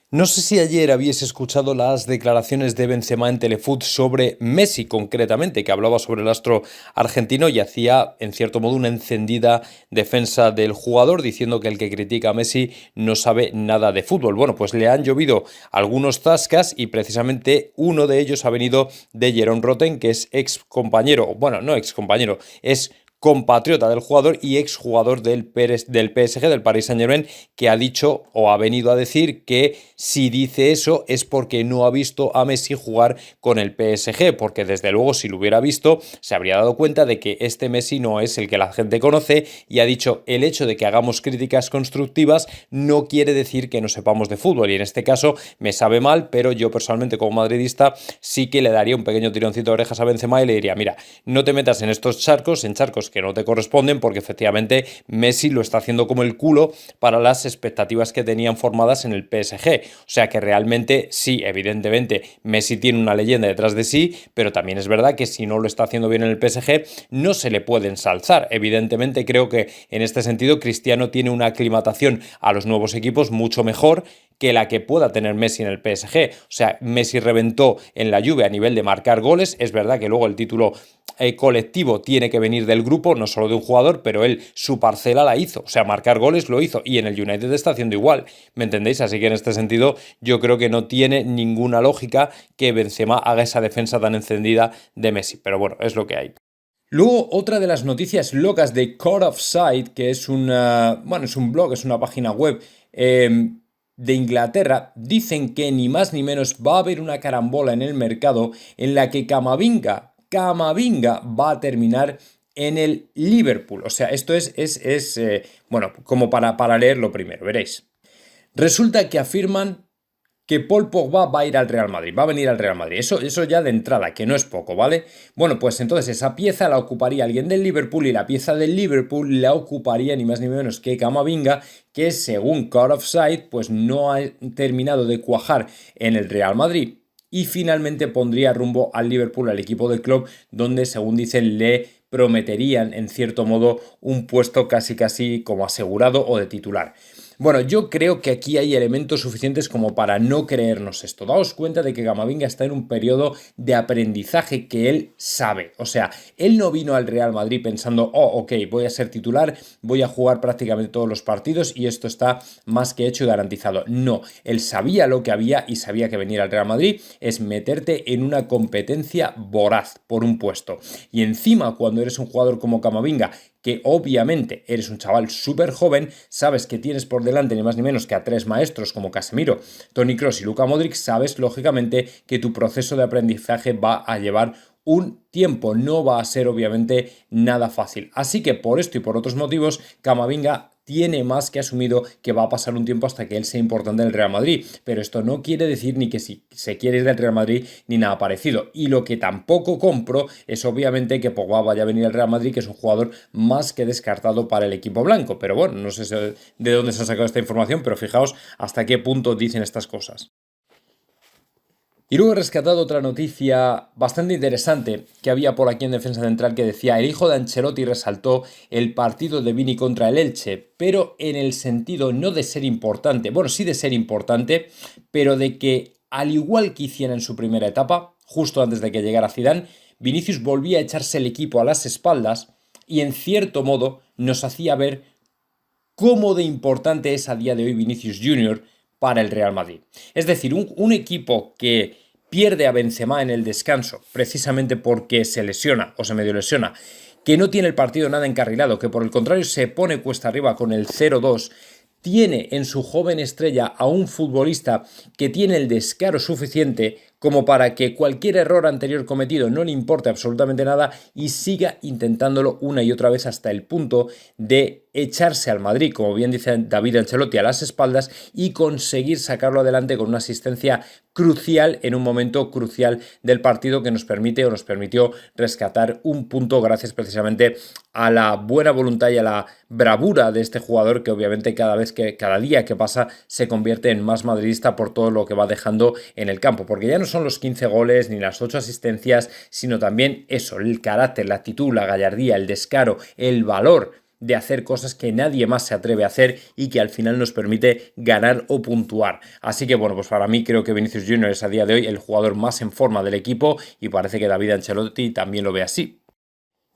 No sé si ayer habíais escuchado las declaraciones de Benzema en Telefoot sobre Messi concretamente, que hablaba sobre el astro argentino y hacía, en cierto modo, una encendida defensa del jugador, diciendo que el que critica a Messi no sabe nada de fútbol. Bueno, pues le han llovido algunos zascas y precisamente uno de ellos ha venido de Jerome Rotten, que es ex compañero, bueno, no ex compañero, es compatriota del jugador y exjugador del PSG, del Paris Saint-Germain, que ha dicho o ha venido a decir que si dice eso es porque no ha visto a Messi jugar con el PSG, porque desde luego si lo hubiera visto se habría dado cuenta de que este Messi no es el que la gente conoce y ha dicho el hecho de que hagamos críticas constructivas no quiere decir que no sepamos de fútbol y en este caso me sabe mal, pero yo personalmente como madridista sí que le daría un pequeño tironcito de orejas a Benzema y le diría, mira, no te metas en estos charcos, en charcos que no te corresponden, porque efectivamente Messi lo está haciendo como el culo para las expectativas que tenían formadas en el PSG. O sea que realmente sí, evidentemente Messi tiene una leyenda detrás de sí, pero también es verdad que si no lo está haciendo bien en el PSG no se le puede ensalzar. Evidentemente creo que en este sentido Cristiano tiene una aclimatación a los nuevos equipos mucho mejor que la que pueda tener Messi en el PSG. O sea, Messi reventó en la Juve a nivel de marcar goles. Es verdad que luego el título colectivo tiene que venir del grupo, no solo de un jugador, pero él su parcela la hizo. O sea, marcar goles lo hizo y en el United está haciendo igual. ¿Me entendéis? Así que en este sentido yo creo que no tiene ninguna lógica que Benzema haga esa defensa tan encendida de Messi. Pero bueno, es lo que hay. Luego, otra de las noticias locas de Court of Sight, que es bueno, es un blog, es una página web de Inglaterra, dicen que ni más ni menos va a haber una carambola en el mercado en la que Camavinga va a terminar en el Liverpool. O sea, esto bueno, como para leerlo primero, veréis. Resulta que afirman que Paul Pogba va a ir al Real Madrid, va a venir al Real Madrid. Eso ya de entrada, que no es poco, ¿vale? Bueno, pues entonces esa pieza la ocuparía alguien del Liverpool y la pieza del Liverpool la ocuparía ni más ni menos que Camavinga, que según Court of Sight, pues no ha terminado de cuajar en el Real Madrid y finalmente pondría rumbo al Liverpool, al equipo del club, donde según dicen le prometerían en cierto modo un puesto casi casi como asegurado o de titular. Bueno, yo creo que aquí hay elementos suficientes como para no creernos esto. Daos cuenta de que Camavinga está en un periodo de aprendizaje que él sabe. O sea, él no vino al Real Madrid pensando, oh, ok, voy a ser titular, voy a jugar prácticamente todos los partidos y esto está más que hecho y garantizado. No, él sabía lo que había y sabía que venir al Real Madrid es meterte en una competencia voraz por un puesto. Y encima, cuando eres un jugador como Camavinga, que obviamente eres un chaval súper joven, sabes que tienes por delante ni más ni menos que a tres maestros como Casemiro, Toni Kroos y Luka Modric, sabes lógicamente que tu proceso de aprendizaje va a llevar un tiempo, no va a ser obviamente nada fácil. Así que por esto y por otros motivos, Camavinga tiene más que asumido que va a pasar un tiempo hasta que él sea importante en el Real Madrid, pero esto no quiere decir ni que si se quiere ir del Real Madrid ni nada parecido. Y lo que tampoco compro es obviamente que Pogba vaya a venir al Real Madrid, que es un jugador más que descartado para el equipo blanco. Pero bueno, no sé de dónde se ha sacado esta información, pero fijaos hasta qué punto dicen estas cosas. Y luego he rescatado otra noticia bastante interesante que había por aquí en Defensa Central que decía: el hijo de Ancelotti resaltó el partido de Vini contra el Elche, pero en el sentido no de ser importante, bueno, sí de ser importante, pero de que al igual que hiciera en su primera etapa, justo antes de que llegara Zidane, Vinicius volvía a echarse el equipo a las espaldas y en cierto modo nos hacía ver cómo de importante es a día de hoy Vinicius Junior para el Real Madrid. Es decir, un equipo que pierde a Benzema en el descanso, precisamente porque se lesiona o se medio lesiona, que no tiene el partido nada encarrilado, que por el contrario se pone cuesta arriba con el 0-2, tiene en su joven estrella a un futbolista que tiene el descaro suficiente como para que cualquier error anterior cometido no le importe absolutamente nada y siga intentándolo una y otra vez hasta el punto de echarse al Madrid, como bien dice David Ancelotti, a las espaldas y conseguir sacarlo adelante con una asistencia crucial en un momento crucial del partido que nos permite o nos permitió rescatar un punto gracias precisamente a la buena voluntad y a la bravura de este jugador que obviamente cada día que pasa se convierte en más madridista por todo lo que va dejando en el campo, porque ya no son los 15 goles ni las 8 asistencias, sino también eso, el carácter, la actitud, la gallardía, el descaro, el valor de hacer cosas que nadie más se atreve a hacer y que al final nos permite ganar o puntuar. Así que bueno, pues para mí creo que Vinicius Junior es a día de hoy el jugador más en forma del equipo y parece que David Ancelotti también lo ve así.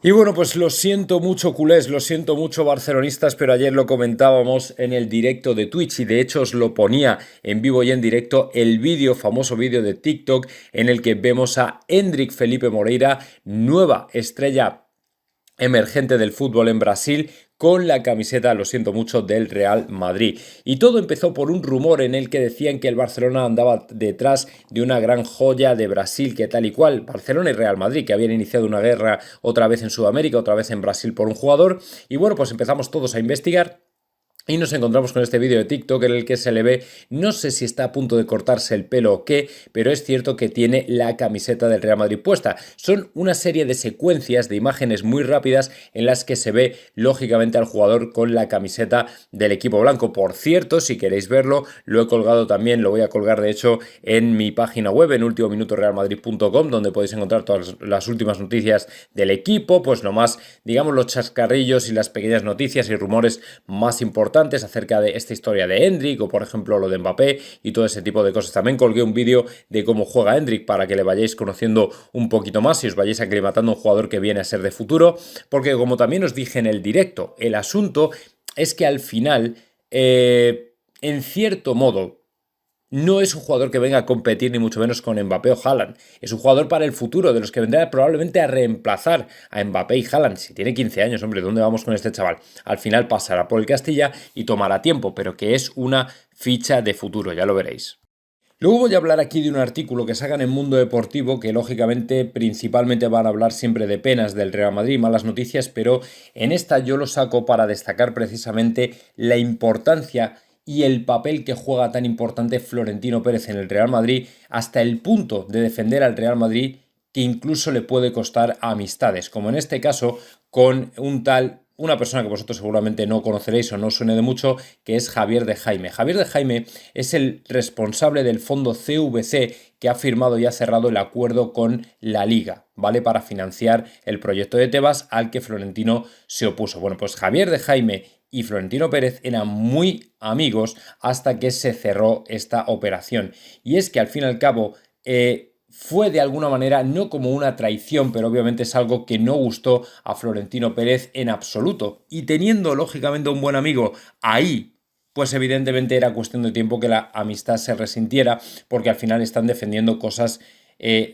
Y bueno, pues lo siento mucho culés, lo siento mucho barcelonistas, pero ayer lo comentábamos en el directo de Twitch y de hecho os lo ponía en vivo y en directo el vídeo, famoso vídeo de TikTok en el que vemos a Endrick Felipe Moreira, nueva estrella emergente del fútbol en Brasil, con la camiseta, lo siento mucho, del Real Madrid. Y todo empezó por un rumor en el que decían que el Barcelona andaba detrás de una gran joya de Brasil, que tal y cual, Barcelona y Real Madrid, que habían iniciado una guerra otra vez en Sudamérica, otra vez en Brasil por un jugador. Y bueno, pues empezamos todos a investigar. Y nos encontramos con este vídeo de TikTok en el que se le ve, no sé si está a punto de cortarse el pelo o qué, pero es cierto que tiene la camiseta del Real Madrid puesta. Son una serie de secuencias de imágenes muy rápidas en las que se ve lógicamente al jugador con la camiseta del equipo blanco. Por cierto, si queréis verlo, lo he colgado también, lo voy a colgar de hecho en mi página web, en ultimominutorealmadrid.com, donde podéis encontrar todas las últimas noticias del equipo, pues lo más, digamos, los chascarrillos y las pequeñas noticias y rumores más importantes acerca de esta historia de Endrick o por ejemplo lo de Mbappé y todo ese tipo de cosas. También colgué un vídeo de cómo juega Endrick para que le vayáis conociendo un poquito más y os vayáis aclimatando a un jugador que viene a ser de futuro, porque como también os dije en el directo, el asunto es que al final, en cierto modo, no es un jugador que venga a competir ni mucho menos con Mbappé o Haaland. Es un jugador para el futuro, de los que vendrá probablemente a reemplazar a Mbappé y Haaland. Si tiene 15 años, hombre, ¿dónde vamos con este chaval? Al final pasará por el Castilla y tomará tiempo, pero que es una ficha de futuro, ya lo veréis. Luego voy a hablar aquí de un artículo que sacan en Mundo Deportivo que lógicamente principalmente van a hablar siempre de penas del Real Madrid, malas noticias, pero en esta yo lo saco para destacar precisamente la importancia y el papel que juega tan importante Florentino Pérez en el Real Madrid, hasta el punto de defender al Real Madrid que incluso le puede costar amistades, como en este caso con una persona que vosotros seguramente no conoceréis o no suene de mucho, que es Javier de Jaime. Javier de Jaime es el responsable del fondo CVC que ha firmado y ha cerrado el acuerdo con la Liga, ¿vale? Para financiar el proyecto de Tebas al que Florentino se opuso. Bueno, pues Javier de Jaime y Florentino Pérez eran muy amigos hasta que se cerró esta operación. Y es que al fin y al cabo fue de alguna manera no como una traición, pero obviamente es algo que no gustó a Florentino Pérez en absoluto. Y teniendo lógicamente un buen amigo ahí, pues evidentemente era cuestión de tiempo que la amistad se resintiera, porque al final están defendiendo cosas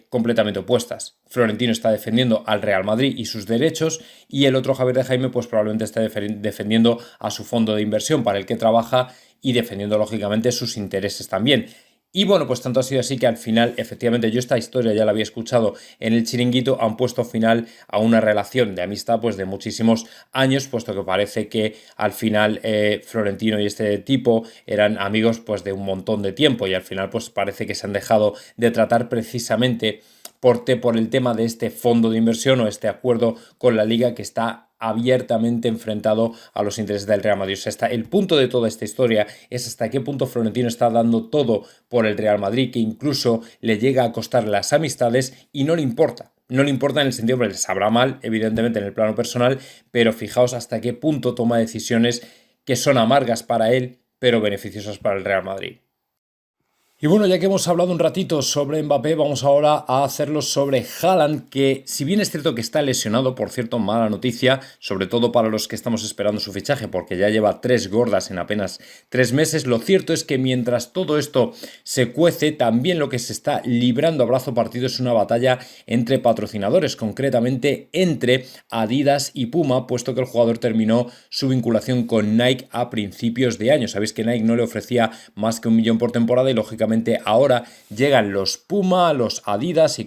completamente opuestas. Florentino está defendiendo al Real Madrid y sus derechos y el otro Javier de Jaime pues probablemente está defendiendo a su fondo de inversión para el que trabaja y defendiendo lógicamente sus intereses también. Y bueno, pues tanto ha sido así que al final, efectivamente, yo esta historia ya la había escuchado en el Chiringuito, han puesto final a una relación de amistad pues de muchísimos años, puesto que parece que al final Florentino y este tipo eran amigos pues de un montón de tiempo y al final pues parece que se han dejado de tratar precisamente por el tema de este fondo de inversión o este acuerdo con la Liga que está abiertamente enfrentado a los intereses del Real Madrid. O sea, el punto de toda esta historia es hasta qué punto Florentino está dando todo por el Real Madrid, que incluso le llega a costar las amistades y no le importa. No le importa en el sentido que le sabrá mal, evidentemente en el plano personal, pero fijaos hasta qué punto toma decisiones que son amargas para él, pero beneficiosas para el Real Madrid. Y bueno, ya que hemos hablado un ratito sobre Mbappé, vamos ahora a hacerlo sobre Haaland, que si bien es cierto que está lesionado, por cierto, mala noticia, sobre todo para los que estamos esperando su fichaje, porque ya lleva 3 gordas en apenas 3 meses, lo cierto es que mientras todo esto se cuece, también lo que se está librando a brazo partido es una batalla entre patrocinadores, concretamente entre Adidas y Puma, puesto que el jugador terminó su vinculación con Nike a principios de año. Sabéis que Nike no le ofrecía más que 1 millón por temporada y lógicamente ahora llegan los Puma, los Adidas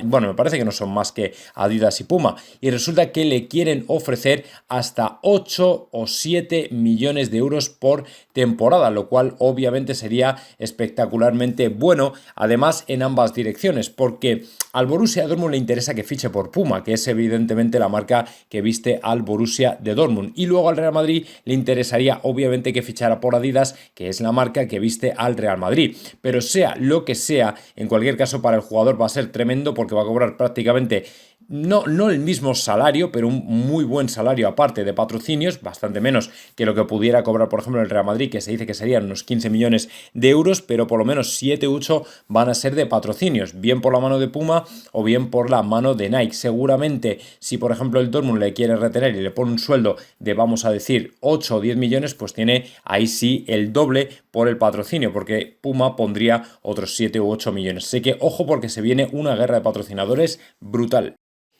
bueno, me parece que no son más que Adidas y Puma. Y resulta que le quieren ofrecer hasta 8 o 7 millones de euros por temporada, lo cual obviamente sería espectacularmente bueno, además en ambas direcciones, porque al Borussia Dortmund le interesa que fiche por Puma, que es evidentemente la marca que viste al Borussia de Dortmund. Y luego al Real Madrid le interesaría obviamente que fichara por Adidas, que es la marca que viste al Real Madrid. Pero sea lo que sea, en cualquier caso para el jugador va a ser tremendo porque va a cobrar prácticamente no el mismo salario, pero un muy buen salario aparte de patrocinios, bastante menos que lo que pudiera cobrar, por ejemplo, el Real Madrid, que se dice que serían unos 15 millones de euros, pero por lo menos 7 u 8 van a ser de patrocinios, bien por la mano de Puma o bien por la mano de Nike. Seguramente, si por ejemplo el Dortmund le quiere retener y le pone un sueldo de, vamos a decir, 8 o 10 millones, pues tiene ahí sí el doble por el patrocinio, porque Puma pondría otros 7 u 8 millones. Así que ojo, porque se viene una guerra de patrocinadores brutal.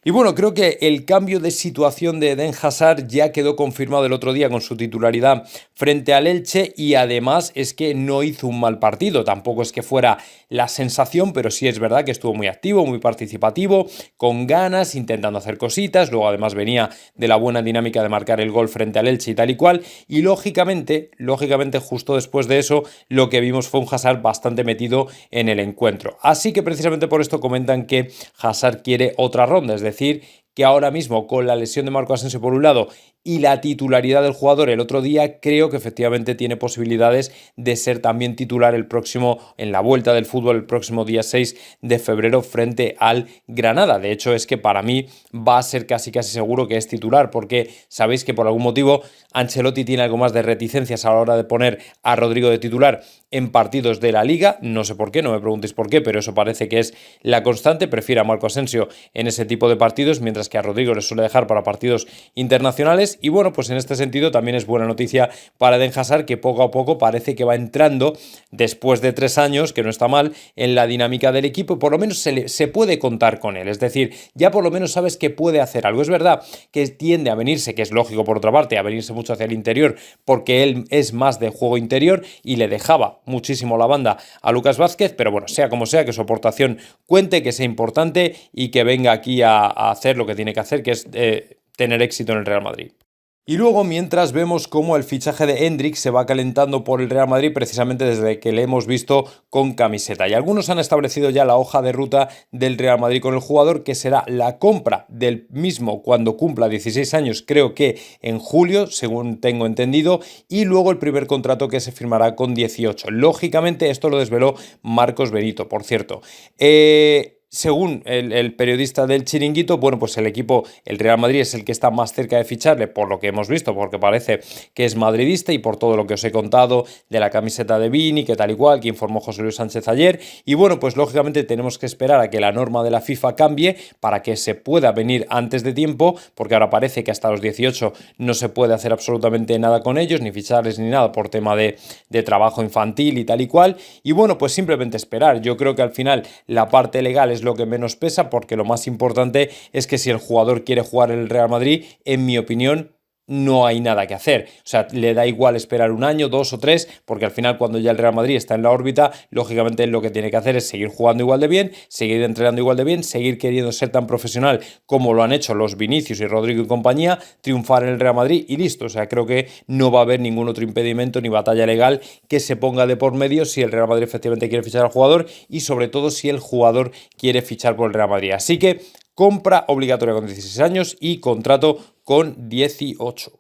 Y bueno, creo que el cambio de situación de Eden Hazard ya quedó confirmado el otro día con su titularidad frente al Elche, y además es que no hizo un mal partido, tampoco es que fuera la sensación, pero sí es verdad que estuvo muy activo, muy participativo, con ganas, intentando hacer cositas, luego además venía de la buena dinámica de marcar el gol frente al Elche y tal y cual, y lógicamente justo después de eso lo que vimos fue un Hazard bastante metido en el encuentro. Así que precisamente por esto comentan que Hazard quiere otra ronda, es decir, que ahora mismo con la lesión de Marco Asensio por un lado y la titularidad del jugador el otro día, creo que efectivamente tiene posibilidades de ser también titular en la vuelta del fútbol el próximo día 6 de febrero frente al Granada. De hecho, es que para mí va a ser casi seguro que es titular, porque sabéis que por algún motivo Ancelotti tiene algo más de reticencias a la hora de poner a Rodrigo de titular en partidos de la Liga. No sé por qué, no me preguntéis por qué, pero eso parece que es la constante. Prefiere a Marco Asensio en ese tipo de partidos, mientras que a Rodrigo le suele dejar para partidos internacionales. Y bueno, pues en este sentido también es buena noticia para Eden Hazard, que poco a poco parece que va entrando, después de 3 años, que no está mal, en la dinámica del equipo, y por lo menos se puede contar con él. Es decir, ya por lo menos sabes que puede hacer algo. Es verdad que tiende a venirse, que es lógico por otra parte, a venirse mucho hacia el interior, porque él es más de juego interior y le dejaba muchísimo la banda a Lucas Vázquez, pero bueno, sea como sea, que su aportación cuente, que sea importante y que venga aquí a hacer lo que tiene que hacer, que es tener éxito en el Real Madrid. Y luego, mientras, vemos cómo el fichaje de Endrick se va calentando por el Real Madrid precisamente desde que le hemos visto con camiseta. Y algunos han establecido ya la hoja de ruta del Real Madrid con el jugador, que será la compra del mismo cuando cumpla 16 años, creo que en julio, según tengo entendido, y luego el primer contrato que se firmará con 18. Lógicamente, esto lo desveló Marcos Benito, por cierto. Según el periodista del Chiringuito, bueno, pues el equipo, el Real Madrid, es el que está más cerca de ficharle, por lo que hemos visto, porque parece que es madridista, y por todo lo que os he contado de la camiseta de Vini, que tal y cual, que informó José Luis Sánchez ayer. Y bueno, pues lógicamente tenemos que esperar a que la norma de la FIFA cambie para que se pueda venir antes de tiempo, porque ahora parece que hasta los 18 no se puede hacer absolutamente nada con ellos, ni ficharles ni nada, por tema de trabajo infantil y tal y cual. Y bueno, pues simplemente esperar. Yo creo que al final la parte legal es lo que menos pesa, porque lo más importante es que si el jugador quiere jugar en el Real Madrid, en mi opinión, no hay nada que hacer. O sea, le da igual esperar 1 año, 2 o 3, porque al final, cuando ya el Real Madrid está en la órbita, lógicamente lo que tiene que hacer es seguir jugando igual de bien, seguir entrenando igual de bien, seguir queriendo ser tan profesional como lo han hecho los Vinicius y Rodrigo y compañía, triunfar en el Real Madrid y listo. O sea, creo que no va a haber ningún otro impedimento ni batalla legal que se ponga de por medio si el Real Madrid efectivamente quiere fichar al jugador, y sobre todo si el jugador quiere fichar por el Real Madrid. Así que compra obligatoria con 16 años y contrato con 18.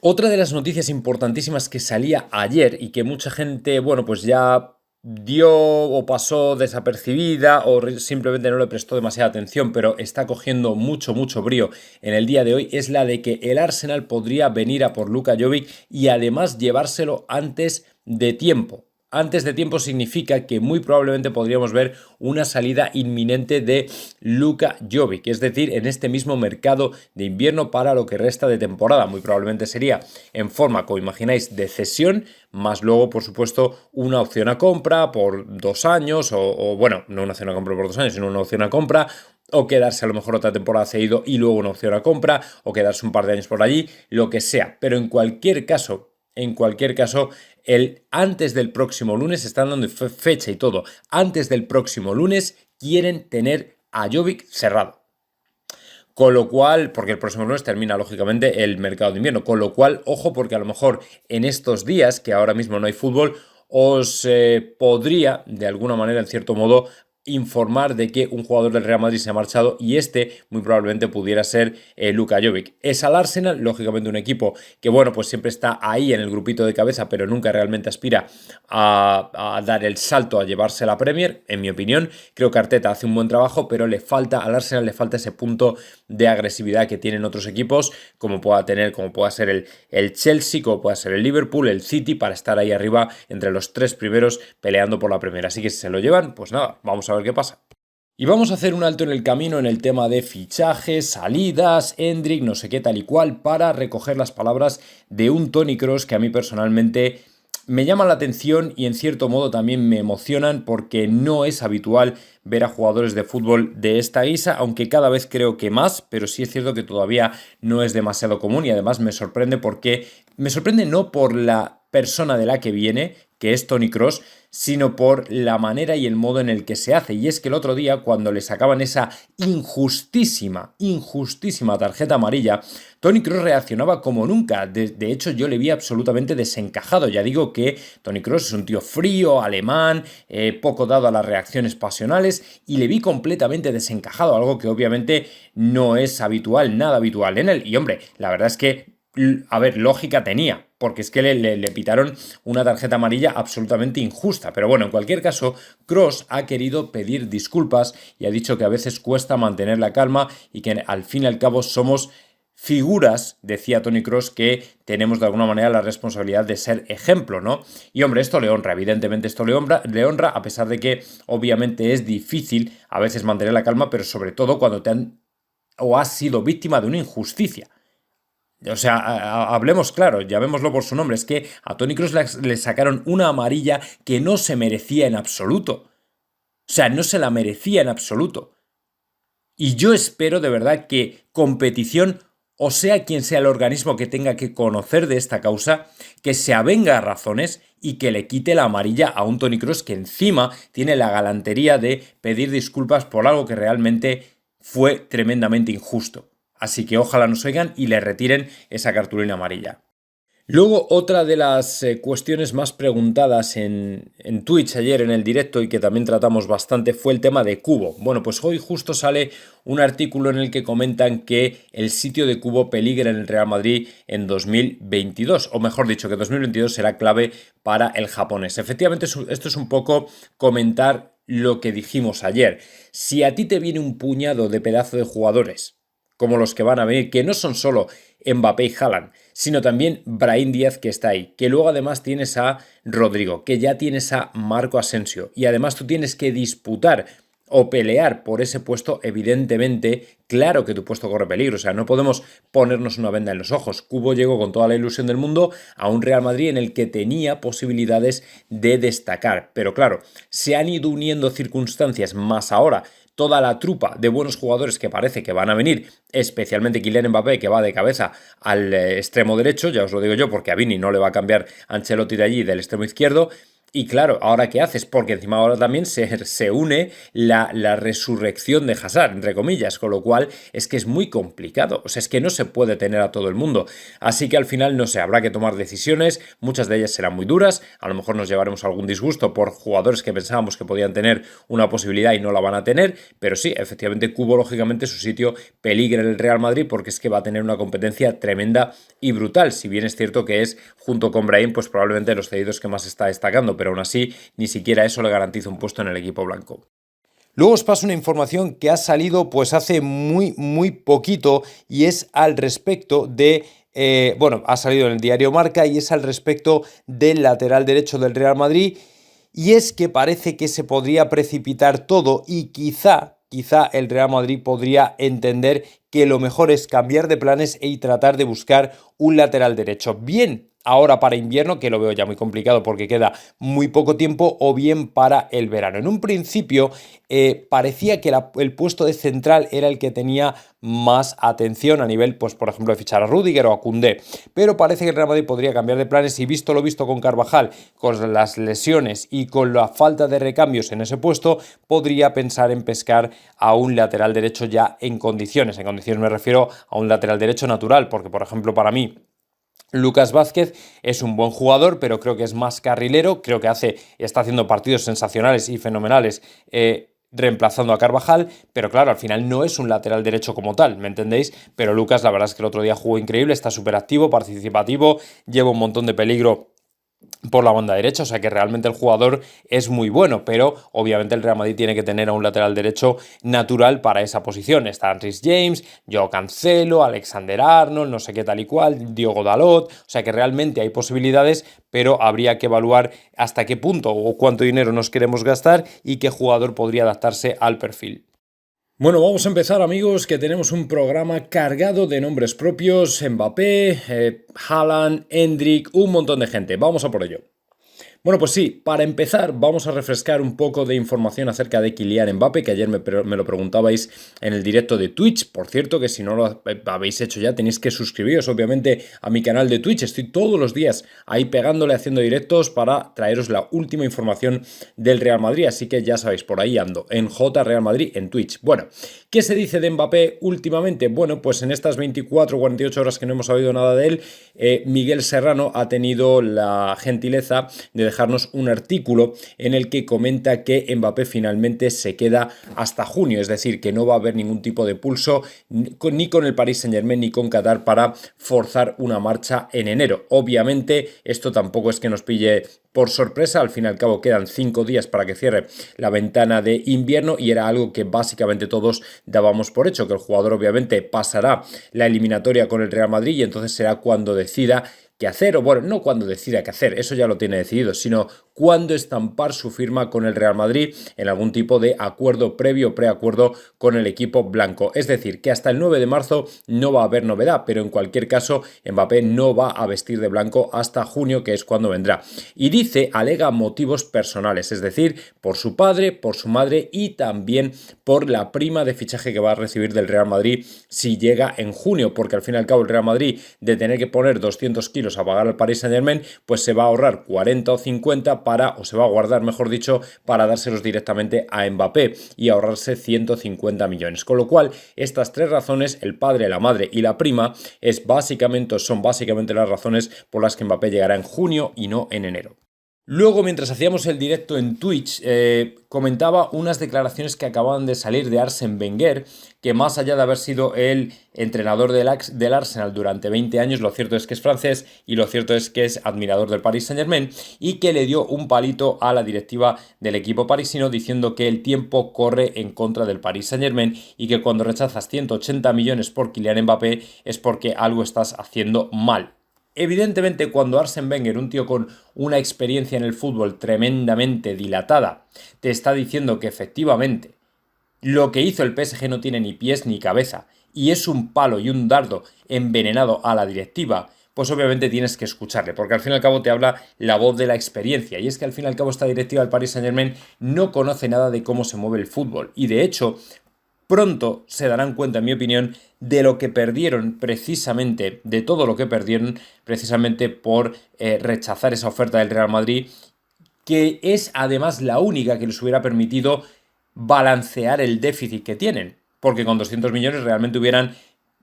Otra de las noticias importantísimas que salía ayer y que mucha gente, bueno, pues ya dio o pasó desapercibida o simplemente no le prestó demasiada atención, pero está cogiendo mucho brío en el día de hoy, es la de que el Arsenal podría venir a por Luka Jovic y además llevárselo antes de tiempo. Antes de tiempo significa que muy probablemente podríamos ver una salida inminente de Luka Jovic, es decir, en este mismo mercado de invierno para lo que resta de temporada. Muy probablemente sería en forma, como imagináis, de cesión, más luego, por supuesto, una opción a compra por 2 años, o bueno, no una opción a compra por 2 años, sino una opción a compra, o quedarse a lo mejor otra temporada cedido y luego una opción a compra, o quedarse un par de años por allí, lo que sea. Pero en cualquier caso, el antes del próximo lunes, están dando fecha y todo, antes del próximo lunes quieren tener a Jovic cerrado. Con lo cual, porque el próximo lunes termina lógicamente el mercado de invierno, con lo cual, ojo, porque a lo mejor en estos días, que ahora mismo no hay fútbol, os podría, de alguna manera, en cierto modo, informar de que un jugador del Real Madrid se ha marchado y muy probablemente pudiera ser Luka Jovic. Es al Arsenal, lógicamente un equipo que bueno, pues siempre está ahí en el grupito de cabeza, pero nunca realmente aspira a dar el salto a llevarse la Premier, en mi opinión. Creo que Arteta hace un buen trabajo, pero al Arsenal le falta ese punto de agresividad que tienen otros equipos, como pueda ser el Chelsea, como pueda ser el Liverpool, el City, para estar ahí arriba entre los 3 primeros peleando por la Premier. Así que si se lo llevan, pues nada, vamos a ver qué pasa. Y vamos a hacer un alto en el camino en el tema de fichajes, salidas, Endrick, no sé qué tal y cual, para recoger las palabras de un Toni Kroos que a mí personalmente me llaman la atención y en cierto modo también me emocionan porque no es habitual ver a jugadores de fútbol de esta guisa, aunque cada vez creo que más, pero sí es cierto que todavía no es demasiado común y además me sorprende no por la persona de la que viene, que es Toni Kroos, sino por la manera y el modo en el que se hace. Y es que el otro día, cuando le sacaban esa injustísima tarjeta amarilla, Toni Kroos reaccionaba como nunca. De hecho, yo le vi absolutamente desencajado. Ya digo que Toni Kroos es un tío frío, alemán, poco dado a las reacciones pasionales, y le vi completamente desencajado, algo que obviamente no es habitual, nada habitual en él. Y hombre, la verdad es que, a ver, lógica tenía, porque es que le pitaron una tarjeta amarilla absolutamente injusta. Pero bueno, en cualquier caso, Kroos ha querido pedir disculpas y ha dicho que a veces cuesta mantener la calma y que al fin y al cabo somos figuras, decía Toni Kroos, que tenemos de alguna manera la responsabilidad de ser ejemplo, ¿no? Y hombre, esto le honra, evidentemente esto le honra, a pesar de que obviamente es difícil a veces mantener la calma, pero sobre todo cuando has sido víctima de una injusticia. O sea, hablemos claro, llamémoslo por su nombre, es que a Toni Kroos le sacaron una amarilla que no se merecía en absoluto. O sea, no se la merecía en absoluto. Y yo espero de verdad que competición, o sea quien sea el organismo que tenga que conocer de esta causa, que se avenga a razones y que le quite la amarilla a un Toni Kroos que encima tiene la galantería de pedir disculpas por algo que realmente fue tremendamente injusto. Así que ojalá nos oigan y le retiren esa cartulina amarilla. Luego, otra de las cuestiones más preguntadas en Twitch ayer en el directo y que también tratamos bastante fue el tema de Cubo. Bueno, pues hoy justo sale un artículo en el que comentan que el sitio de Cubo peligra en el Real Madrid en 2022, o mejor dicho, que 2022 será clave para el japonés. Efectivamente, esto es un poco comentar lo que dijimos ayer. Si a ti te viene un puñado de pedazo de jugadores, como los que van a venir, que no son solo Mbappé y Haaland, sino también Brahim Díaz, que está ahí, que luego además tienes a Rodrigo, que ya tienes a Marco Asensio, y además tú tienes que disputar o pelear por ese puesto, evidentemente, claro que tu puesto corre peligro. O sea, no podemos ponernos una venda en los ojos. Cubo llegó con toda la ilusión del mundo a un Real Madrid en el que tenía posibilidades de destacar. Pero claro, se han ido uniendo circunstancias más ahora. Toda la trupa de buenos jugadores que parece que van a venir, especialmente Kylian Mbappé, que va de cabeza al extremo derecho, ya os lo digo yo, porque a Vini no le va a cambiar Ancelotti de allí, del extremo izquierdo. Y claro, ¿ahora qué haces? Porque encima ahora también se une la resurrección de Hazard, entre comillas, con lo cual es que es muy complicado. O sea, es que no se puede tener a todo el mundo. Así que al final, no sé, habrá que tomar decisiones, muchas de ellas serán muy duras, a lo mejor nos llevaremos algún disgusto por jugadores que pensábamos que podían tener una posibilidad y no la van a tener, pero sí, efectivamente, Cubo, lógicamente, su sitio peligra en el Real Madrid porque es que va a tener una competencia tremenda y brutal, si bien es cierto que es, junto con Brahim, pues probablemente los cedidos que más está destacando, pero aún así ni siquiera eso le garantiza un puesto en el equipo blanco. Luego os paso una información que ha salido pues hace muy poquito y es al respecto de, ha salido en el diario Marca y es al respecto del lateral derecho del Real Madrid y es que parece que se podría precipitar todo y quizá el Real Madrid podría entender que lo mejor es cambiar de planes y tratar de buscar un lateral derecho. Bien ahora para invierno, que lo veo ya muy complicado porque queda muy poco tiempo, o bien para el verano. En un principio parecía que el puesto de central era el que tenía más atención a nivel, pues por ejemplo, de fichar a Rüdiger o a Koundé, pero parece que el Real Madrid podría cambiar de planes y visto lo visto con Carvajal, con las lesiones y con la falta de recambios en ese puesto, podría pensar en pescar a un lateral derecho ya en condiciones. En condiciones me refiero a un lateral derecho natural, porque por ejemplo para mí Lucas Vázquez es un buen jugador, pero creo que es más carrilero, creo que está haciendo partidos sensacionales y fenomenales reemplazando a Carvajal, pero claro, al final no es un lateral derecho como tal, ¿me entendéis? Pero Lucas, la verdad es que el otro día jugó increíble, está súper activo, participativo, lleva un montón de peligro por la banda derecha, o sea que realmente el jugador es muy bueno, pero obviamente el Real Madrid tiene que tener a un lateral derecho natural para esa posición. Está Reece James, Joao Cancelo, Alexander Arnold, no sé qué tal y cual, Diogo Dalot, o sea que realmente hay posibilidades, pero habría que evaluar hasta qué punto o cuánto dinero nos queremos gastar y qué jugador podría adaptarse al perfil. Bueno, vamos a empezar, amigos, que tenemos un programa cargado de nombres propios: Mbappé, Haaland, Endrick, un montón de gente. Vamos a por ello. Bueno, pues sí, para empezar vamos a refrescar un poco de información acerca de Kylian Mbappé, que ayer me lo preguntabais en el directo de Twitch. Por cierto, que si no lo habéis hecho ya, tenéis que suscribiros obviamente a mi canal de Twitch. Estoy todos los días ahí pegándole, haciendo directos para traeros la última información del Real Madrid. Así que ya sabéis, por ahí ando, en J Real Madrid, en Twitch. Bueno, ¿qué se dice de Mbappé últimamente? Bueno, pues en estas 24 o 48 horas que no hemos sabido nada de él, Miguel Serrano ha tenido la gentileza de dejarnos un artículo en el que comenta que Mbappé finalmente se queda hasta junio, es decir, que no va a haber ningún tipo de pulso ni con el Paris Saint-Germain ni con Qatar para forzar una marcha en enero. Obviamente esto tampoco es que nos pille por sorpresa, al fin y al cabo quedan 5 días para que cierre la ventana de invierno y era algo que básicamente todos dábamos por hecho, que el jugador obviamente pasará la eliminatoria con el Real Madrid y entonces será cuando decida qué hacer, o bueno, no cuando decida qué hacer, eso ya lo tiene decidido, sino cuándo estampar su firma con el Real Madrid en algún tipo de acuerdo previo o preacuerdo con el equipo blanco. Es decir, que hasta el 9 de marzo no va a haber novedad, pero en cualquier caso Mbappé no va a vestir de blanco hasta junio, que es cuando vendrá. Y dice, alega motivos personales, es decir, por su padre, por su madre y también por la prima de fichaje que va a recibir del Real Madrid si llega en junio, porque al fin y al cabo el Real Madrid, de tener que poner 200 kilos a pagar al Paris Saint-Germain, pues se va a ahorrar 40 o 50 o se va a guardar, mejor dicho, para dárselos directamente a Mbappé y ahorrarse 150 millones. Con lo cual, estas tres razones, el padre, la madre y la prima, son básicamente las razones por las que Mbappé llegará en junio y no en enero. Luego, mientras hacíamos el directo en Twitch, comentaba unas declaraciones que acababan de salir de Arsène Wenger, que más allá de haber sido el entrenador del Arsenal durante 20 años, lo cierto es que es francés y lo cierto es que es admirador del Paris Saint-Germain y que le dio un palito a la directiva del equipo parisino diciendo que el tiempo corre en contra del Paris Saint-Germain y que cuando rechazas 180 millones por Kylian Mbappé es porque algo estás haciendo mal. Evidentemente, cuando Arsène Wenger, un tío con una experiencia en el fútbol tremendamente dilatada, te está diciendo que efectivamente lo que hizo el PSG no tiene ni pies ni cabeza y es un palo y un dardo envenenado a la directiva, pues obviamente tienes que escucharle, porque al fin y al cabo te habla la voz de la experiencia, y es que al fin y al cabo esta directiva del Paris Saint-Germain no conoce nada de cómo se mueve el fútbol, y de hecho pronto se darán cuenta, en mi opinión, de lo que perdieron precisamente, de todo lo que perdieron precisamente por rechazar esa oferta del Real Madrid, que es además la única que les hubiera permitido balancear el déficit que tienen, porque con 200 millones realmente hubieran,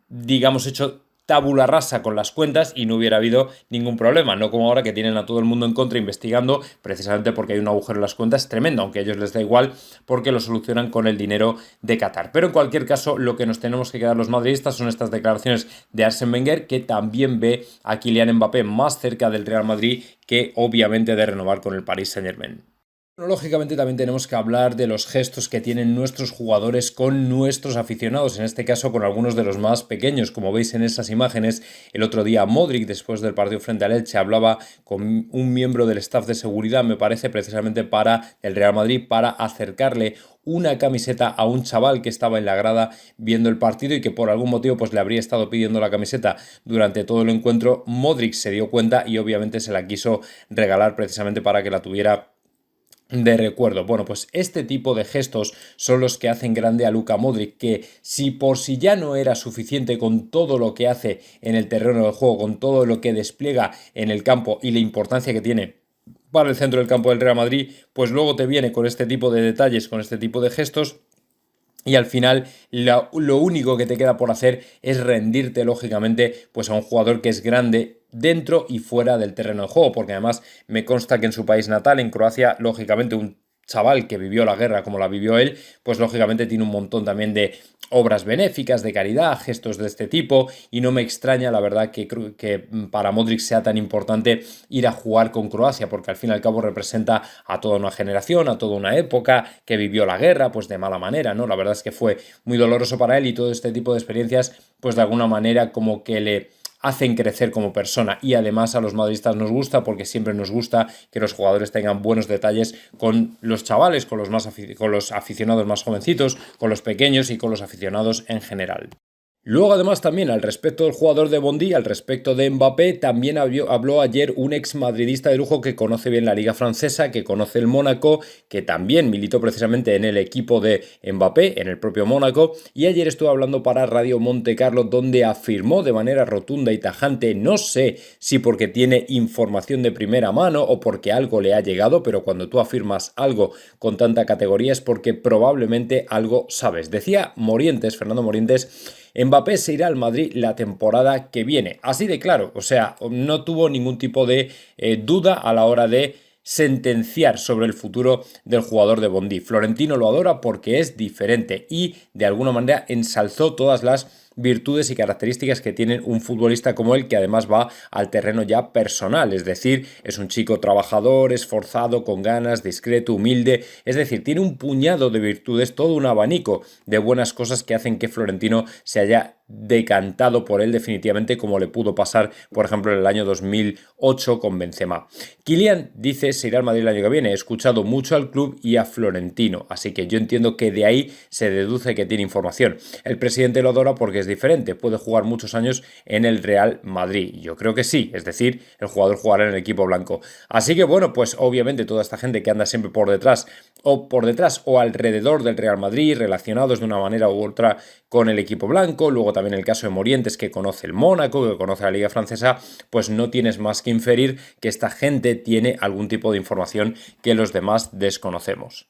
digamos, hecho tabula rasa con las cuentas y no hubiera habido ningún problema, no como ahora que tienen a todo el mundo en contra investigando precisamente porque hay un agujero en las cuentas tremendo, aunque a ellos les da igual porque lo solucionan con el dinero de Qatar. Pero en cualquier caso, lo que nos tenemos que quedar los madridistas son estas declaraciones de Arsène Wenger, que también ve a Kylian Mbappé más cerca del Real Madrid que obviamente de renovar con el Paris Saint-Germain. Lógicamente también tenemos que hablar de los gestos que tienen nuestros jugadores con nuestros aficionados, en este caso con algunos de los más pequeños. Como veis en esas imágenes, el otro día Modric, después del partido frente al Elche, hablaba con un miembro del staff de seguridad, me parece, precisamente para el Real Madrid, para acercarle una camiseta a un chaval que estaba en la grada viendo el partido y que por algún motivo pues le habría estado pidiendo la camiseta durante todo el encuentro. Modric se dio cuenta y obviamente se la quiso regalar precisamente para que la tuviera de recuerdo. Bueno, pues este tipo de gestos son los que hacen grande a Luka Modric, que si por si ya no era suficiente con todo lo que hace en el terreno del juego, con todo lo que despliega en el campo y la importancia que tiene para el centro del campo del Real Madrid, pues luego te viene con este tipo de detalles, con este tipo de gestos. Y al final lo único que te queda por hacer es rendirte, lógicamente, pues a un jugador que es grande dentro y fuera del terreno de juego, porque además me consta que en su país natal, en Croacia, lógicamente un chaval que vivió la guerra como la vivió él, pues lógicamente tiene un montón también de obras benéficas, de caridad, gestos de este tipo, y no me extraña, la verdad, que para Modric sea tan importante ir a jugar con Croacia, porque al fin y al cabo representa a toda una generación, a toda una época que vivió la guerra, pues de mala manera, ¿no? La verdad es que fue muy doloroso para él y todo este tipo de experiencias, pues de alguna manera como que le hacen crecer como persona, y además a los madridistas nos gusta porque siempre nos gusta que los jugadores tengan buenos detalles con los chavales, con con los aficionados más jovencitos, con los pequeños y con los aficionados en general. Luego, además, también al respecto del jugador de Bondy, al respecto de Mbappé, también habló ayer un ex madridista de lujo que conoce bien la liga francesa, que conoce el Mónaco, que también militó precisamente en el equipo de Mbappé, en el propio Mónaco, y ayer estuvo hablando para Radio Monte Carlo, donde afirmó de manera rotunda y tajante, no sé si porque tiene información de primera mano o porque algo le ha llegado, pero cuando tú afirmas algo con tanta categoría es porque probablemente algo sabes. Decía Morientes, Fernando Morientes, Mbappé se irá al Madrid la temporada que viene. Así de claro, o sea, no tuvo ningún tipo de duda a la hora de sentenciar sobre el futuro del jugador de Bondy. Florentino lo adora porque es diferente y de alguna manera ensalzó todas las virtudes y características que tiene un futbolista como él, que además va al terreno ya personal, es decir, es un chico trabajador, esforzado, con ganas, discreto, humilde, es decir, tiene un puñado de virtudes, todo un abanico de buenas cosas que hacen que Florentino se haya decantado por él definitivamente, como le pudo pasar, por ejemplo, en el año 2008 con Benzema. Kylian dice se irá al Madrid el año que viene. He escuchado mucho al club y a Florentino, así que yo entiendo que de ahí se deduce que tiene información. El presidente lo adora porque es diferente, puede jugar muchos años en el Real Madrid. Yo creo que sí, es decir, el jugador jugará en el equipo blanco. Así que bueno, pues obviamente toda esta gente que anda siempre por detrás o alrededor del Real Madrid, relacionados de una manera u otra con el equipo blanco, luego también el caso de Morientes, que conoce el Mónaco, que conoce la Liga Francesa, pues no tienes más que inferir que esta gente tiene algún tipo de información que los demás desconocemos.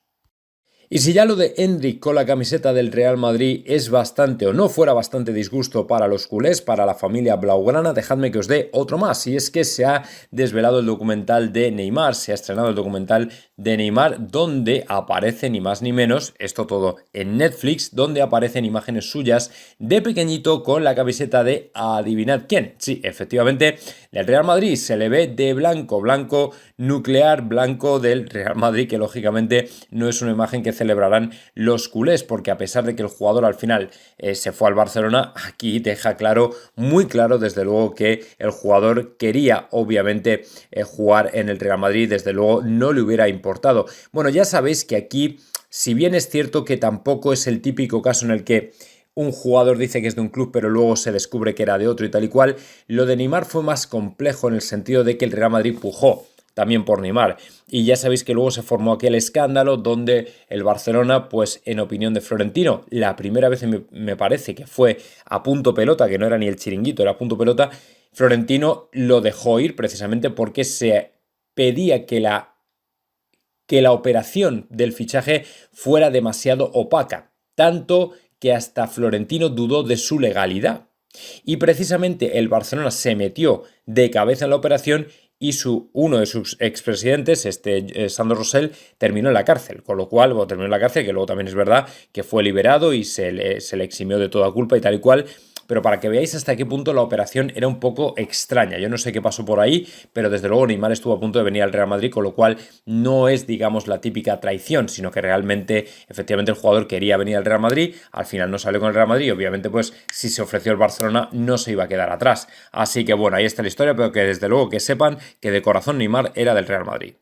Y si ya lo de Endrick con la camiseta del Real Madrid es bastante o no fuera bastante disgusto para los culés, para la familia blaugrana, dejadme que os dé otro más. Y es que se ha desvelado el documental de Neymar, se ha estrenado el documental de Neymar, donde aparece ni más ni menos, esto todo en Netflix, donde aparecen imágenes suyas de pequeñito con la camiseta de adivinad quién. Sí, efectivamente, del Real Madrid se le ve de blanco, blanco nuclear, blanco del Real Madrid, que lógicamente no es una imagen que celebrarán los culés, porque a pesar de que el jugador al final se fue al Barcelona, aquí deja claro, muy claro desde luego, que el jugador quería obviamente jugar en el Real Madrid, desde luego no le hubiera importado. Bueno, ya sabéis que aquí, si bien es cierto que tampoco es el típico caso en el que un jugador dice que es de un club pero luego se descubre que era de otro y tal y cual, lo de Neymar fue más complejo en el sentido de que el Real Madrid pujó también por Neymar. Y ya sabéis que luego se formó aquel escándalo donde el Barcelona, pues en opinión de Florentino, la primera vez me parece que fue a punto pelota, que no era ni el chiringuito, era a punto pelota, Florentino lo dejó ir precisamente porque se pedía que la operación del fichaje fuera demasiado opaca, tanto que hasta Florentino dudó de su legalidad. Y precisamente el Barcelona se metió de cabeza en la operación y uno de sus expresidentes, Sandro Rosell, terminó en la cárcel, con lo cual, terminó en la cárcel, que luego también es verdad que fue liberado y se le eximió de toda culpa y tal y cual, pero para que veáis hasta qué punto la operación era un poco extraña. Yo no sé qué pasó por ahí, pero desde luego Neymar estuvo a punto de venir al Real Madrid, con lo cual no es, digamos, la típica traición, sino que realmente, efectivamente, el jugador quería venir al Real Madrid, al final no salió con el Real Madrid, y obviamente, pues, si se ofreció el Barcelona, no se iba a quedar atrás. Así que, bueno, ahí está la historia, pero que desde luego que sepan que de corazón Neymar era del Real Madrid.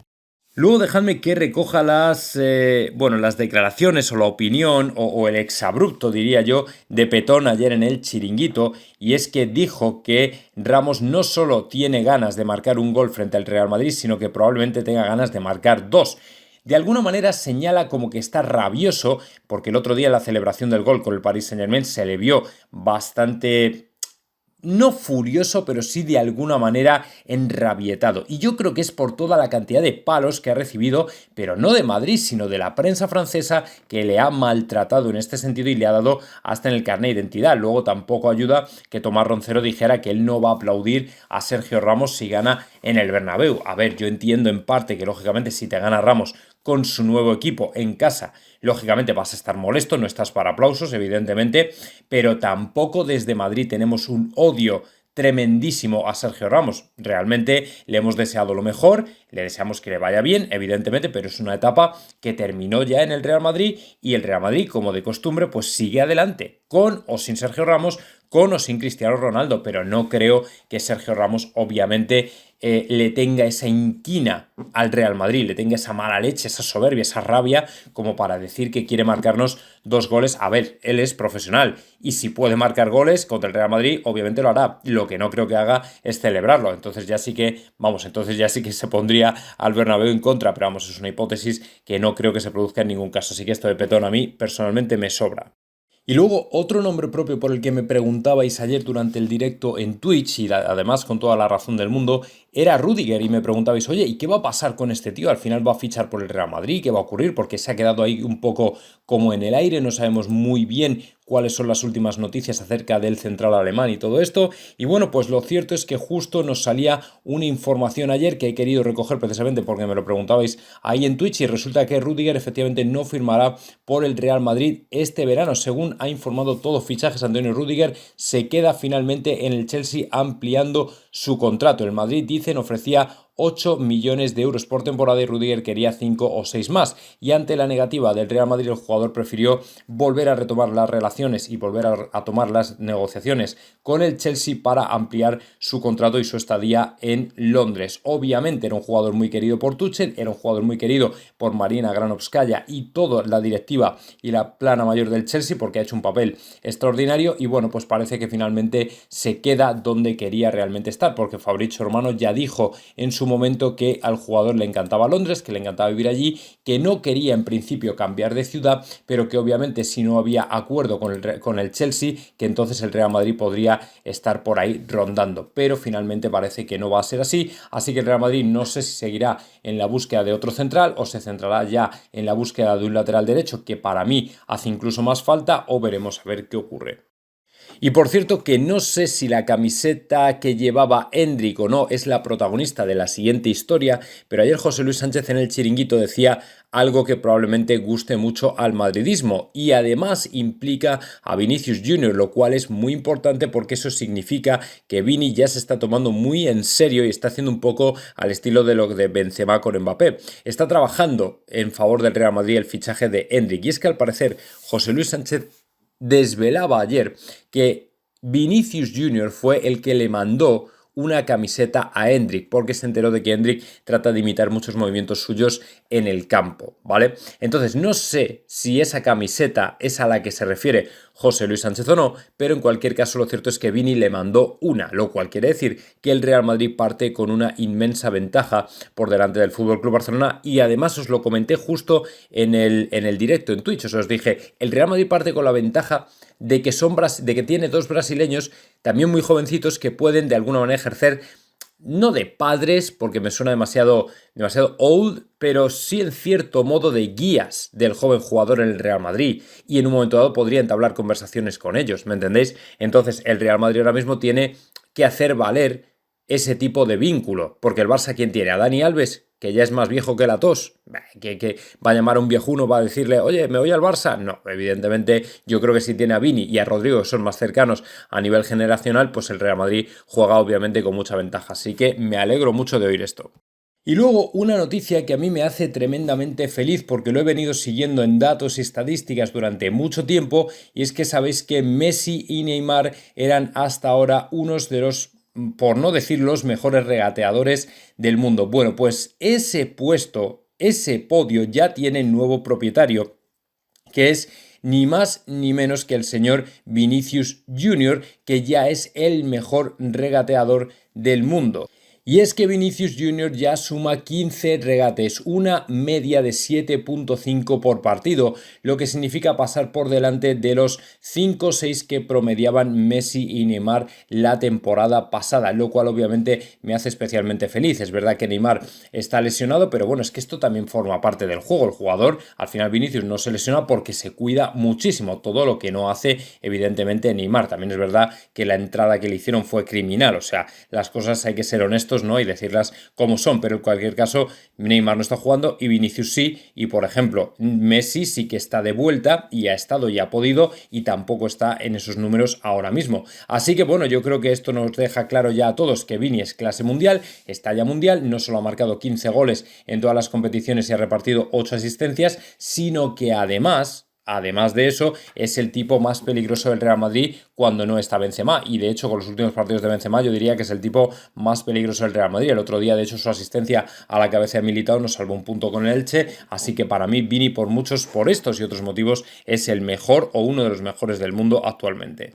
Luego dejadme que recoja las declaraciones o la opinión o el exabrupto, diría yo, de Petón ayer en el Chiringuito, y es que dijo que Ramos no solo tiene ganas de marcar un gol frente al Real Madrid, sino que probablemente tenga ganas de marcar dos. De alguna manera señala como que está rabioso, porque el otro día en la celebración del gol con el Paris Saint-Germain se le vio bastante, no furioso, pero sí de alguna manera enrabietado. Y yo creo que es por toda la cantidad de palos que ha recibido, pero no de Madrid, sino de la prensa francesa, que le ha maltratado en este sentido y le ha dado hasta en el carnet de identidad. Luego tampoco ayuda que Tomás Roncero dijera que él no va a aplaudir a Sergio Ramos si gana en el Bernabéu. A ver, yo entiendo en parte que lógicamente si te gana Ramos con su nuevo equipo en casa. Lógicamente vas a estar molesto, no estás para aplausos, evidentemente, pero tampoco desde Madrid tenemos un odio tremendísimo a Sergio Ramos. Realmente le hemos deseado lo mejor, le deseamos que le vaya bien, evidentemente, pero es una etapa que terminó ya en el Real Madrid y el Real Madrid, como de costumbre, pues sigue adelante, con o sin Sergio Ramos, con o sin Cristiano Ronaldo, pero no creo que Sergio Ramos obviamente le tenga esa inquina al Real Madrid, le tenga esa mala leche, esa soberbia, esa rabia, como para decir que quiere marcarnos 2 goles. A ver, él es profesional y si puede marcar goles contra el Real Madrid, obviamente lo hará. Lo que no creo que haga es celebrarlo. Entonces ya sí que se pondría al Bernabéu en contra, pero vamos, es una hipótesis que no creo que se produzca en ningún caso. Así que esto de Petón a mí personalmente me sobra. Y luego otro nombre propio por el que me preguntabais ayer durante el directo en Twitch, y además con toda la razón del mundo, era Rüdiger, y me preguntabais, oye, ¿y qué va a pasar con este tío? ¿Al final va a fichar por el Real Madrid? ¿Qué va a ocurrir? Porque se ha quedado ahí un poco como en el aire, no sabemos muy bien cuáles son las últimas noticias acerca del central alemán y todo esto. Y bueno, pues lo cierto es que justo nos salía una información ayer que he querido recoger precisamente porque me lo preguntabais ahí en Twitch, y resulta que Rüdiger efectivamente no firmará por el Real Madrid este verano. Según ha informado Todo Fichajes, Antonio Rüdiger se queda finalmente en el Chelsea ampliando su contrato. El Madrid, dicen, ofrecía 8 millones de euros por temporada y Rüdiger quería 5 o 6 más. Y ante la negativa del Real Madrid, el jugador prefirió volver a retomar las relaciones y volver a tomar las negociaciones con el Chelsea para ampliar su contrato y su estadía en Londres. Obviamente era un jugador muy querido por Tuchel, era un jugador muy querido por Marina Granovskaya y toda la directiva y la plana mayor del Chelsea, porque ha hecho un papel extraordinario. Y bueno, pues parece que finalmente se queda donde quería realmente estar, porque Fabrizio Romano ya dijo en su momento que al jugador le encantaba Londres, que le encantaba vivir allí, que no quería en principio cambiar de ciudad, pero que obviamente si no había acuerdo con el Chelsea, que entonces el Real Madrid podría estar por ahí rondando. Pero finalmente parece que no va a ser así, así que el Real Madrid no sé si seguirá en la búsqueda de otro central o se centrará ya en la búsqueda de un lateral derecho, que para mí hace incluso más falta, o veremos a ver qué ocurre. Y por cierto que no sé si la camiseta que llevaba Endrick o no es la protagonista de la siguiente historia, pero ayer José Luis Sánchez en El Chiringuito decía algo que probablemente guste mucho al madridismo y además implica a Vinicius Junior, lo cual es muy importante porque eso significa que Vini ya se está tomando muy en serio y está haciendo un poco al estilo de lo de Benzema con Mbappé. Está trabajando en favor del Real Madrid el fichaje de Endrick, y es que al parecer José Luis Sánchez desvelaba ayer que Vinicius Junior fue el que le mandó una camiseta a Endrick, porque se enteró de que Endrick trata de imitar muchos movimientos suyos en el campo, ¿vale? Entonces no sé si esa camiseta es a la que se refiere José Luis Sánchez o no, pero en cualquier caso lo cierto es que Vini le mandó una, lo cual quiere decir que el Real Madrid parte con una inmensa ventaja por delante del FC Barcelona, y además os lo comenté justo en el directo en Twitch. Os dije, el Real Madrid parte con la ventaja de que tiene 2 brasileños también muy jovencitos que pueden de alguna manera ejercer, no de padres, porque me suena demasiado old, pero sí en cierto modo de guías del joven jugador en el Real Madrid, y en un momento dado podría entablar conversaciones con ellos, ¿me entendéis? Entonces el Real Madrid ahora mismo tiene que hacer valer ese tipo de vínculo, porque el Barça, ¿quién tiene? A Dani Alves, que ya es más viejo que la tos, que va a llamar a un viejuno para decirle, oye, ¿me voy al Barça? No, evidentemente yo creo que si tiene a Vini y a Rodrigo, que son más cercanos a nivel generacional, pues el Real Madrid juega obviamente con mucha ventaja, así que me alegro mucho de oír esto. Y luego una noticia que a mí me hace tremendamente feliz porque lo he venido siguiendo en datos y estadísticas durante mucho tiempo, y es que sabéis que Messi y Neymar eran hasta ahora unos de los, por no decir los mejores regateadores del mundo. Bueno, pues ese puesto, ese podio ya tiene nuevo propietario, que es ni más ni menos que el señor Vinicius Junior, que ya es el mejor regateador del mundo. Y es que Vinicius Junior ya suma 15 regates, una media de 7.5 por partido, lo que significa pasar por delante de los 5 o 6 que promediaban Messi y Neymar la temporada pasada, lo cual obviamente me hace especialmente feliz. Es verdad que Neymar está lesionado, pero bueno, es que esto también forma parte del juego. El jugador, al final Vinicius no se lesiona porque se cuida muchísimo, todo lo que no hace evidentemente Neymar. También es verdad que la entrada que le hicieron fue criminal, o sea, las cosas hay que ser honestos datos, ¿no? Y decirlas como son, pero en cualquier caso Neymar no está jugando y Vinicius sí, y por ejemplo Messi sí que está de vuelta y ha estado y ha podido y tampoco está en esos números ahora mismo. Así que bueno, yo creo que esto nos deja claro ya a todos que Vini es clase mundial, está ya mundial, no solo ha marcado 15 goles en todas las competiciones y ha repartido 8 asistencias, sino que además de eso, es el tipo más peligroso del Real Madrid cuando no está Benzema. Y de hecho, con los últimos partidos de Benzema, yo diría que es el tipo más peligroso del Real Madrid. El otro día, de hecho, su asistencia a la cabeza de Militao nos salvó un punto con el Elche. Así que para mí, Vini, por estos y otros motivos, es el mejor o uno de los mejores del mundo actualmente.